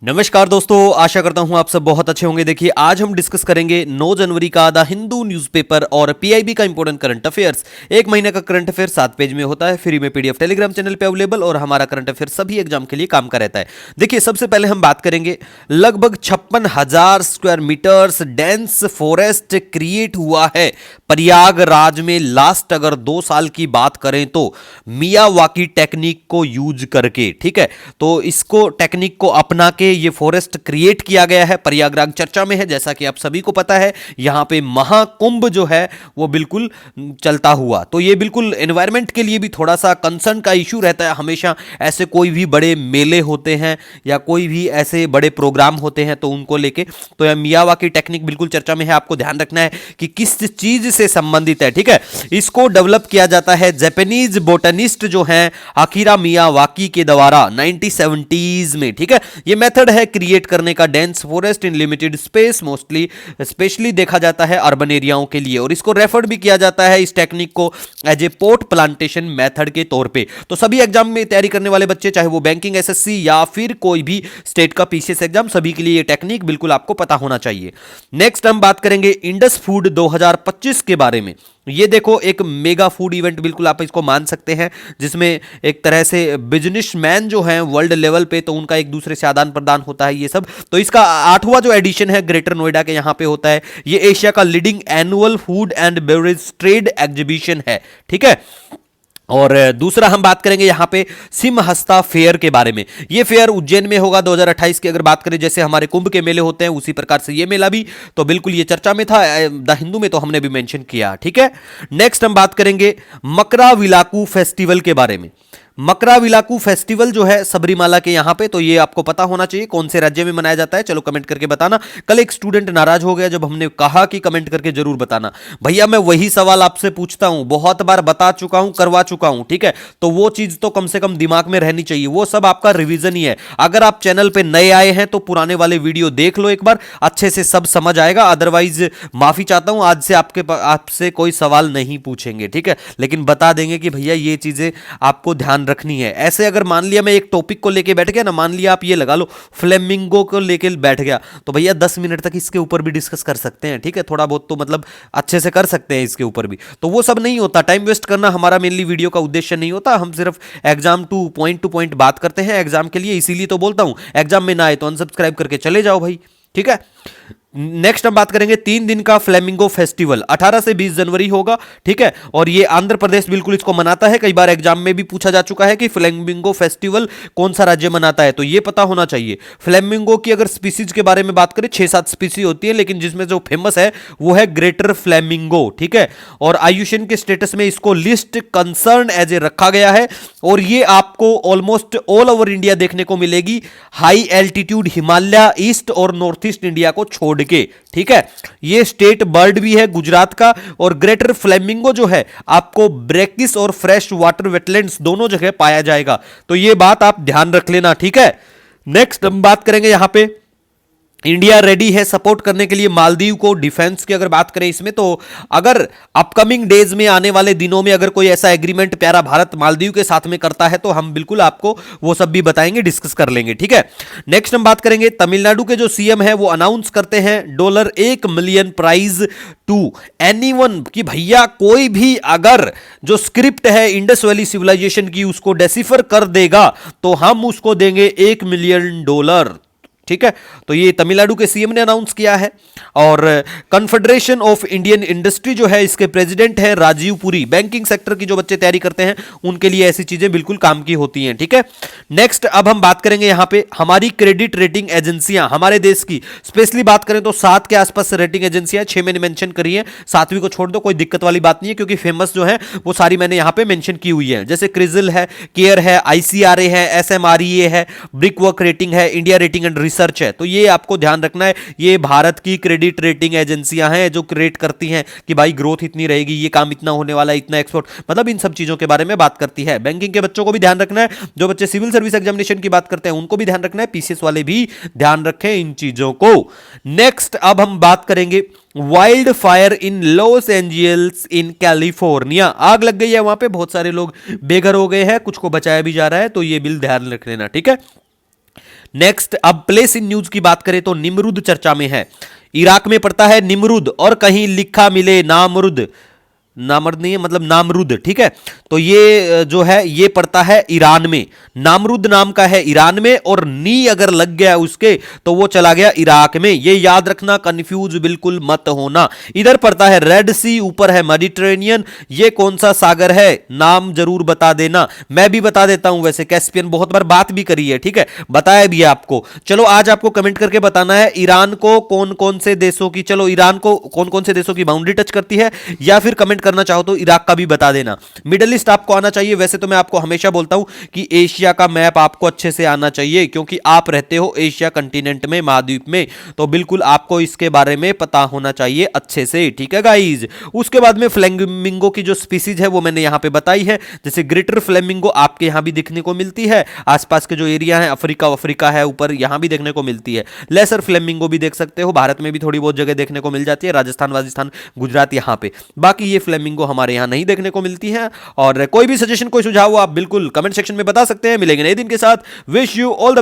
नमस्कार दोस्तों, आशा करता हूं आप सब बहुत अच्छे होंगे। देखिए, आज हम डिस्कस करेंगे 9 जनवरी का द हिंदू न्यूज़पेपर और पीआईबी का इंपॉर्टेंट करंट अफेयर्स। एक महीने का करंट अफेयर 7 पेज में होता है, फ्री में पीडीएफ टेलीग्राम चैनल पे अवेलेबल, और हमारा करंट अफेयर सभी एग्जाम के लिए काम का रहता है। देखिए, सबसे पहले हम बात करेंगे, लगभग 56,000 square metres dense forest create हुआ है प्रयागराज में लास्ट अगर 2 साल की बात करें तो मियावाकी टेक्निक को यूज करके। ठीक है, तो इसको टेक्निक को अपना के ये फॉरेस्ट क्रिएट किया गया है। प्रयागराज चर्चा में है, जैसा कि आप सभी को पता है। यहां पे महाकुंभ जो है वो बिल्कुल चलता हुआ, तो ये बिल्कुल एनवायरमेंट के लिए भी थोड़ा सा कंसर्न का इशू रहता है हमेशा। ऐसे कोई भी बड़े मेले होते हैं या कोई भी ऐसे बड़े प्रोग्राम होते हैं तो उनको लेके, तो यह मियावाकी टेक्निक बिल्कुल चर्चा में है। आपको ध्यान रखना है कि किस चीज से संबंधित है। ठीक है, इसको डेवलप किया जाता है जापानीज बोटनिस्ट जो हैं अकीरा मियावाकी के द्वारा 1970s में। ठीक है, ये मेथड है क्रिएट करने का dense forest in limited space, mostly specially देखा जाता है अर्बन एरियाओं के लिए, और इसको रेफर भी किया जाता है इस टेक्निक को as a port plantation method के तौर पे। तो सभी एग्जाम में तैयारी करने वाले बच्चे, चाहे वो बैंकिंग, एसएससी या फिर कोई भी स्टेट का पीसीएस एग्जाम, सभी के लिए ये टेक्निक बिल्कुल आपको पता होना चाहिए। नेक्स्ट हम बात करेंगे इंडस फूड 2025 के बारे में। ये देखो, एक मेगा फूड इवेंट बिल्कुल आप इसको मान सकते हैं, जिसमें एक तरह से बिजनेसमैन जो हैं वर्ल्ड लेवल पे, तो उनका एक दूसरे से आदान प्रदान होता है ये सब। तो इसका 8वां जो एडिशन है ग्रेटर नोएडा के यहाँ पे होता है। ये एशिया का leading annual food and beverage trade exhibition है। ठीक है, और दूसरा हम बात करेंगे यहाँ पे सिमहस्ता फेयर के बारे में। ये फेयर उज्जैन में होगा 2028 की अगर बात करें, जैसे हमारे कुंभ के मेले होते हैं उसी प्रकार से ये मेला भी, तो बिल्कुल ये चर्चा में था। द हिंदू में तो हमने भी मेंशन किया। ठीक है, नेक्स्ट हम बात करेंगे मकरा विलाकू फेस्टिवल के बारे में। मकरा विलाकू फेस्टिवल जो है सबरीमाला के यहां पे, तो ये आपको पता होना चाहिए कौन से राज्य में मनाया जाता है। चलो कमेंट करके बताना। कल एक स्टूडेंट नाराज हो गया जब हमने कहा कि कमेंट करके जरूर बताना। भैया मैं वही सवाल आपसे पूछता हूं, बहुत बार बता चुका हूं, करवा चुका हूं। ठीक है, तो वो चीज तो कम से कम दिमाग में रहनी चाहिए। वो सब आपका रिवीजन ही है। अगर आप चैनल पे नए आए हैं तो पुराने वाले वीडियो देख लो एक बार, अच्छे से सब समझ आएगा। अदरवाइज माफी चाहता हूं, आज से आपसे कोई सवाल नहीं पूछेंगे। ठीक है, लेकिन बता देंगे कि भैया ये चीजें आपको ध्यान रखनी है। ऐसे अगर मान लिया मैं एक टॉपिक को लेके बैठ गया ना, मान लिया आप ये लगा लो फ्लेमिंगो को लेके बैठ गया, तो भैया 10 मिनट तक इसके ऊपर भी डिस्कस कर सकते हैं। ठीक है, थोड़ा बहुत तो मतलब अच्छे से कर सकते हैं इसके ऊपर भी। तो वो सब नहीं होता, टाइम वेस्ट करना हमारा मेनली वीडियो का उद्देश्य नहीं होता। हम सिर्फ एग्जाम टू पॉइंट बात करते हैं एग्जाम के लिए, इसीलिए तो बोलता हूं एग्जाम में ना आए तो अनसब्सक्राइब करके चले जाओ भाई। ठीक है, नेक्स्ट हम बात करेंगे 3 दिन का फ्लेमिंगो फेस्टिवल 18 से 20 जनवरी होगा। ठीक है, और ये आंध्र प्रदेश बिल्कुल इसको मनाता है। कई बार एग्जाम में भी पूछा जा चुका है कि फ्लेमिंगो फेस्टिवल कौन सा राज्य मनाता है, तो ये पता होना चाहिए। फ्लेमिंगो की अगर स्पीसीज के बारे में बात करें, 6-7 स्पीसी होती है, लेकिन जिसमें जो फेमस है वो है ग्रेटर फ्लेमिंगो। ठीक है, और आयुषन के स्टेटस में इसको लिस्ट कंसर्न एज ए रखा गया है, और ये आपको ऑलमोस्ट ऑल ओवर इंडिया देखने को मिलेगी, हाई एल्टीट्यूड हिमालय, ईस्ट और नॉर्थ ईस्ट इंडिया को छोड़ के। ठीक है, ये स्टेट बर्ड भी है गुजरात का, और ग्रेटर फ्लेमिंगो जो है आपको ब्रेकिस और फ्रेश वाटर वेटलैंड्स दोनों जगह पाया जाएगा। तो ये बात आप ध्यान रख लेना। ठीक है, नेक्स्ट हम बात करेंगे यहां पे इंडिया रेडी है सपोर्ट करने के लिए मालदीव को। डिफेंस की अगर बात करें इसमें, तो अगर अपकमिंग डेज में, आने वाले दिनों में अगर कोई ऐसा एग्रीमेंट प्यारा भारत मालदीव के साथ में करता है तो हम बिल्कुल आपको वो सब भी बताएंगे, डिस्कस कर लेंगे। ठीक है, नेक्स्ट हम बात करेंगे तमिलनाडु के जो सीएम है वो अनाउंस करते हैं $1 मिलियन प्राइज टू एनीवन, कि भैया कोई भी अगर जो स्क्रिप्ट है इंडस वैली सिविलाइजेशन की उसको डेसिफर कर देगा तो हम उसको देंगे $1 मिलियन। ठीक है, तो ये तमिलनाडु के सीएम ने अनाउंस किया है। और कन्फेडरेशन ऑफ इंडियन इंडस्ट्री जो है, इसके प्रेसिडेंट है राजीव पुरी। बैंकिंग सेक्टर की जो बच्चे तैयारी करते हैं उनके लिए ऐसी चीजें बिल्कुल काम की होती हैं। ठीक है, नेक्स्ट अब हम बात करेंगे यहां पे हमारी क्रेडिट रेटिंग एजेंसियां हमारे देश की, स्पेशली बात करें तो 7 के आसपास रेटिंग एजेंसियां, 6 मैंने मेंशन करी है, 7वीं को छोड़ दो, कोई दिक्कत वाली बात नहीं है, क्योंकि फेमस जो है वो सारी मैंने यहां पे मेंशन की हुई है। जैसे क्रिजिल है, केयर है, आईसीआरए है, एसएमआरईए है, ब्रिक वर्क रेटिंग है, इंडिया रेटिंग एंड रिसर्च है। तो ये आपको ध्यान रखना है, ये भारत की क्रेडिट रेटिंग एजेंसियां हैं जो क्रेडिट करती हैं कि भाई ग्रोथ इतनी रहेगी, ये काम इतना होने वाला है, इतना एक्सपोर्ट, मतलब इन सब चीजों के बारे में बात करती है। बैंकिंग के बच्चों को भी ध्यान रखना है, जो बच्चे सिविल सर्विस एग्जामिनेशन की बात करते हैं उनको भी ध्यान रखना है, पीसीएस वाले भी ध्यान रखें इन चीजों को। नेक्स्ट अब हम बात करेंगे wild fire in Los Angeles in California. आग लग गई है वहां पे, बहुत सारे लोग बेघर हो गए हैं, कुछ को बचाया भी जा रहा है, तो ये बिल ध्यान रख लेना। ठीक है, नेक्स्ट, अब प्लेस इन न्यूज की बात करें तो निमरुद चर्चा में है। इराक में पड़ता है निमरुद, और कहीं लिखा मिले नामरुद, नामर्द नहीं है मतलब नामरुद, ठीक है। तो ये जो है ये पड़ता है ईरान में। नामरुद नाम का है ईरान में, और नी अगर लग गया उसके तो वो चला गया इराक में। ये याद रखना, कंफ्यूज बिल्कुल मत होना। इधर पड़ता है रेड सी, ऊपर है मेडिटेरेनियन। ये कौन सा सागर है, नाम जरूर बता देना। मैं भी बता देता हूं, वैसे कैस्पियन बहुत बार बात भी करी है, ठीक है, बताया भी है आपको। चलो आज आपको कमेंट करके बताना है ईरान को कौन कौन से देशों की, चलो ईरान को कौन कौन से देशों की बाउंड्री टच करती है, या फिर कमेंट करना चाहो तो इराक का भी बता देना। मिडिल ईस्ट आपको आना चाहिए। वैसे तो मैं आपको हमेशा बोलता हूं कि एशिया का मैप आपको अच्छे से आना चाहिए, क्योंकि आप रहते हो एशिया कंटिनेंट में, महाद्वीप में, तो बिल्कुल आपको इसके बारे में पता होना चाहिए अच्छे से, ठीक है गाइज। उसके बाद में फ्लेमिंगो की जो स्पीसीज है वो मैंने यहां पे बताई है। जैसे ग्रेटर फ्लेमिंगो आपके यहां भी दिखने को मिलती है, आसपास के जो एरिया है अफ्रीका है ऊपर, यहां भी देखने को मिलती है। लेसर फ्लेमिंगो भी देख सकते हो, भारत में भी थोड़ी बहुत जगह देखने को मिल जाती है, राजस्थान गुजरात यहां पे। बाकी ये फ्लेमिंगो हमारे यहां नहीं देखने को मिलती है। और कोई भी सजेशन, कोई सुझाव हो आप बिल्कुल कमेंट सेक्शन में बता सकते हैं। मिलेंगे नए दिन के साथ। Wish you all the